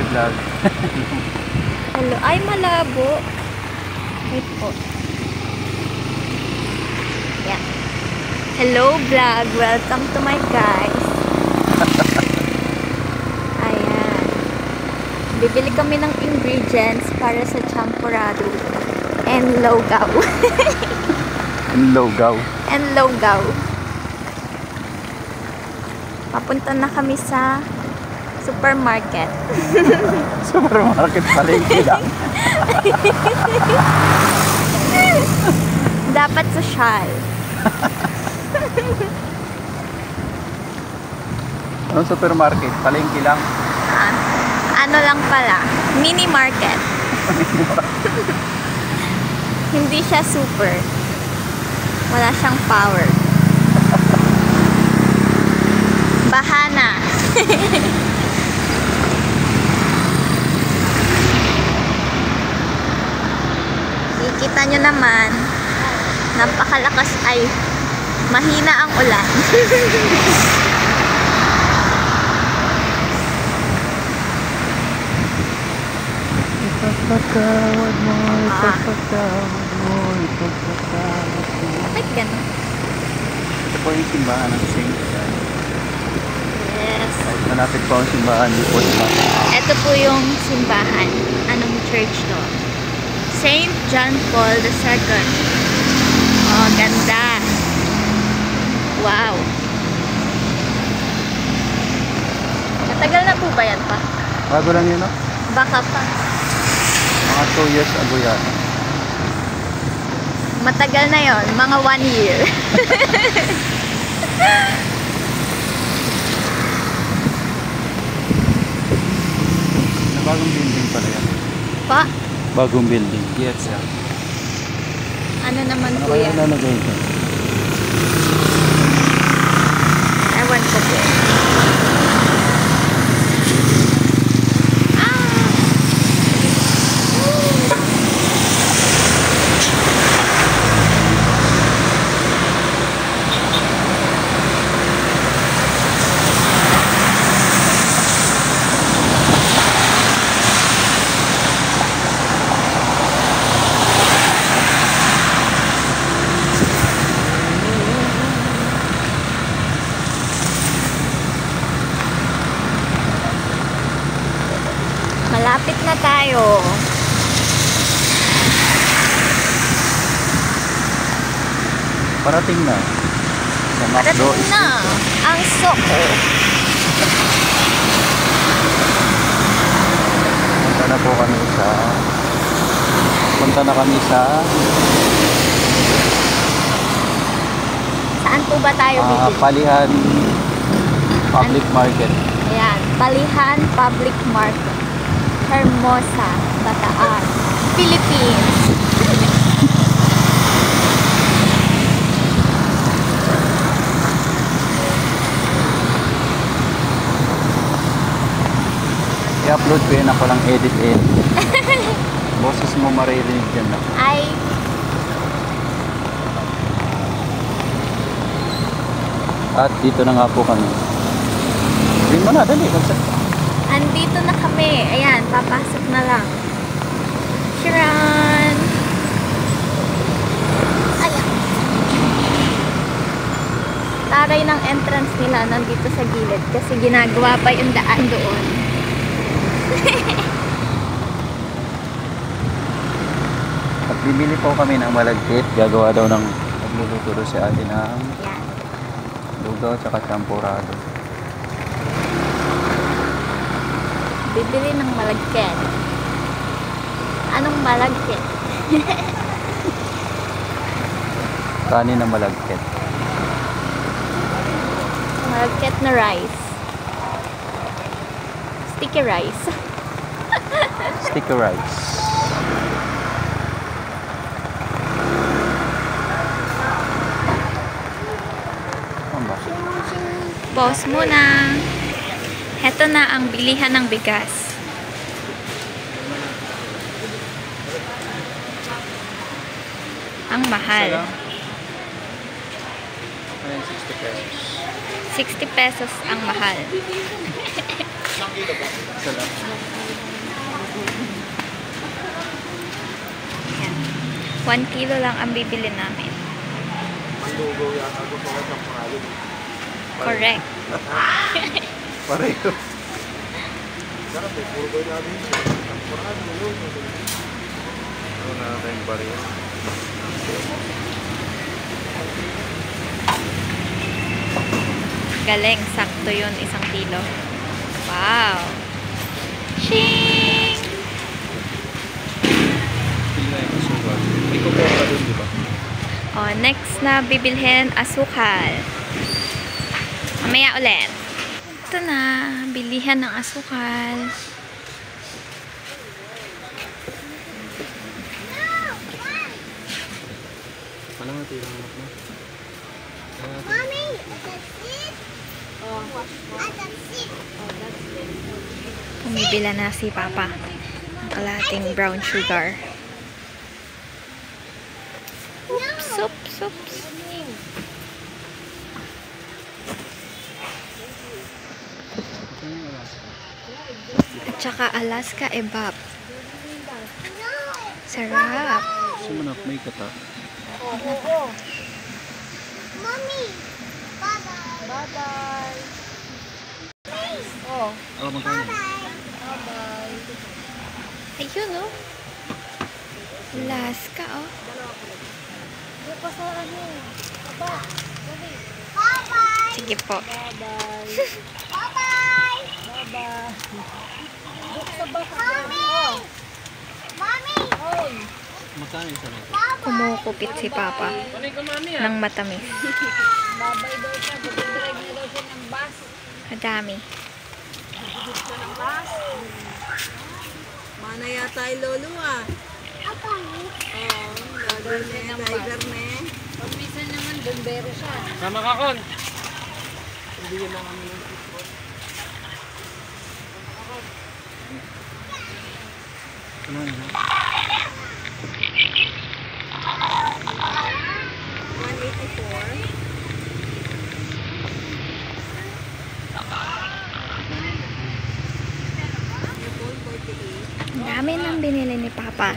vlog. Hello. Ay, malabo. Wait po. Yeah. Hello vlog. Welcome to my guys. Ayan. Bibili kami ng ingredients para sa champurrado and logaw. And logaw. And logaw. Papunta na kami sa supermarket. Supermarket palengke lang. Dapat sosyal. Anong supermarket? Palengke lang. Ano lang pala, mini market. Hindi siya super. Wala siyang power. Bahana. Kita nyo naman, napakalakas ay mahina ang ulan. Ipagpatawad mo, ipagpatawad mo, ipagpatawad mo. Bakit ganun? Ito po yung simbahan ng Saint John. Yes. Kahit malapit po ang simbahan, di po naman. Ito po yung simbahan. Anong church to? Saint John Paul II. Oh, ganda. Wow. Matagal na po ba yan pa? Bago lang yun, no? Baka pa. Mga 2 years ago yan. Matagal na yon, mga 1 year. Bagong building pala yan. Pa? Bagong building. Yes, yeah. Ano naman Ano po kaya yan? nalagay ito? Ewan ko po. Malapit na tayo. Parating na. Sa McDo. Parating na ang Soko. Punta na kami sa Saan po ba tayo bibili? Palihan Public Market. Ayan, Palihan Public Market. Hermosa, Bataan, Philippines. I-upload ko yun ako lang edit. Boses mo maririnig dyan na. Ay, At dito na nga po kami. Sabihin mo na, dali. andito na kami. Ayan, papasok na lang. Sharon! Ayan. Taray ng entrance nila nandito sa gilid kasi ginagawa pa yung daan doon. At bibili po kami ng malagkit. Gagawa daw ng magluluto daw si ate ng Yan. lugaw at saka champurrado. Bibili ng malagkit. Anong malagkit? Kanin na malagkit. Malagkit na rice. Sticky rice. Sticky rice. Pause muna. Heto na ang bilihan ng bigas. Ang mahal. 60 pesos. 60 pesos ang mahal. Isa lang. Yan. 1 kilo lang ang bibili namin. Lugaw yata gusto ko ng pangalan. Correct. Pareho. Sarap eh, puro kayo natin yun. Ang pangalan yun. Ano na tayong pareho. Galing, sakto yun, 1 kilo. Wow! Shing! Pili na yung asukal. May kukuha pa dun, di ba? Oh, next na bibilhin, asukal. Mamaya ulit. Ito na, bilihan ng asukal. Ano nga tirang anak mo? Mommy, that's it. Oh, that's it. Pumibila na si Papa. Ang kalahating brown sugar. Oops, oops, oops. At saka Alaska Evap. Sarap. Sumanap, may kata. Mommy, bye-bye. Bye-bye. Oh, magkano? Ayun, oh. Alaska, oh. Bye-bye. Sige po. Bye-bye. Mommy. Mommy. Magkano isa na ito? Kumukupit si Papa ng matamis. Babay daw siya. Bubudrive na daw siya ng bus. Madami. Mana yata yung lolo ah. Apa? Oo, lolo na tiger na eh. Pag minsan naman, bumbero siya. Sama ka, Kon. Hindi yun lang kami ng Ano yun? 184. Ang dami nang binili ni Papa.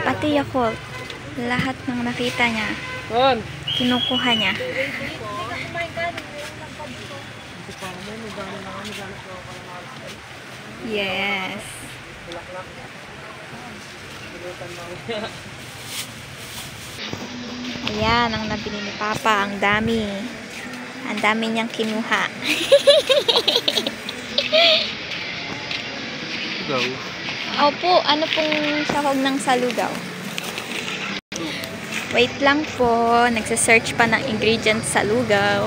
Pati Yakult. Lahat ng nakita niya, Kon! kinukuha niya. Yes. Ayan, ang nabili ni Papa. Ang dami. Ang dami niyang kinuha. Ikaw? Opo, ano pong sahog ng salugaw? Wait lang po. Nagsa-search pa ng ingredients sa lugaw.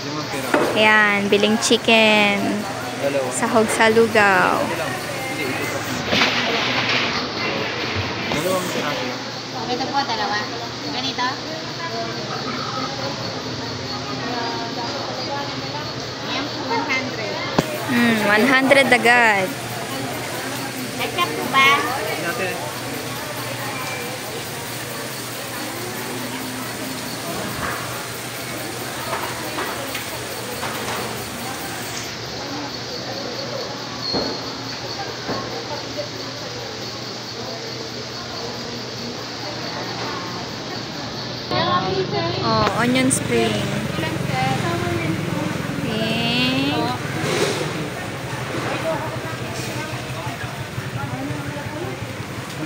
Limang pera. Ayan, biling chicken. Dalawa. Sahog sa lugaw. Hindi, ito pa. Dalawang piraso. Ito po, dalawa. Ganito? Ayan po, 100. 100 agad. Ketchup po ba? Natin. Oh, onion spring.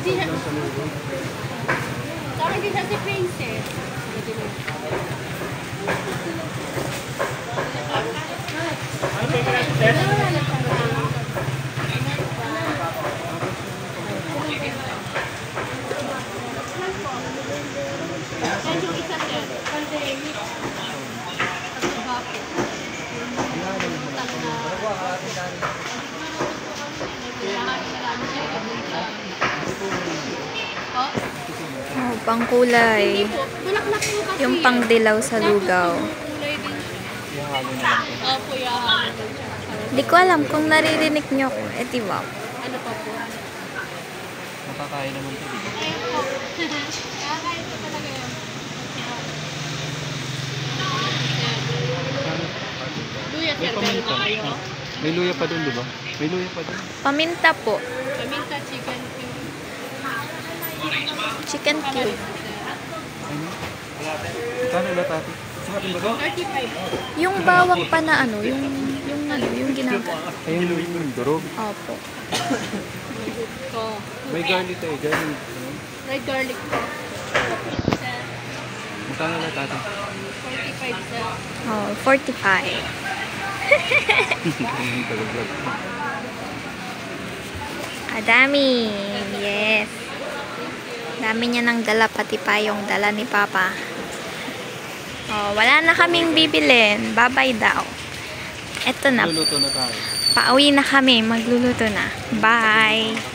Okay. Sorry, di siya si Princess. Oh, pangkulay. Yung pangdilaw sa lugaw. Ihalo na lang ito. Opo, yan. Hindi ko alam kung naririnig nyo ko. Eh, di ba? Ano pa po? Makakain naman ito, di ba? Kakain ko talaga yun. Luya, May sir, paminta. kayo. May luya pa dun, di ba? May luya pa dun. Paminta po. Paminta, chicken, Chicken cube. Kano na tati? Sa atin ba to? 35. Yung bawang pa na ano, yung ginagawa. Ayun yung durog. Opo. Oh, May garlic tayo, garlic. red garlic po. Magkano na tati? 45 sir. Oh, 45. Kadami. Yes. Dami niya nang dala, pati pa yung dala ni Papa. Oh, wala na kaming bibilin. Bye-bye daw. Eto na. Luluto na tayo. Pauwi na kami. Magluluto na. Bye.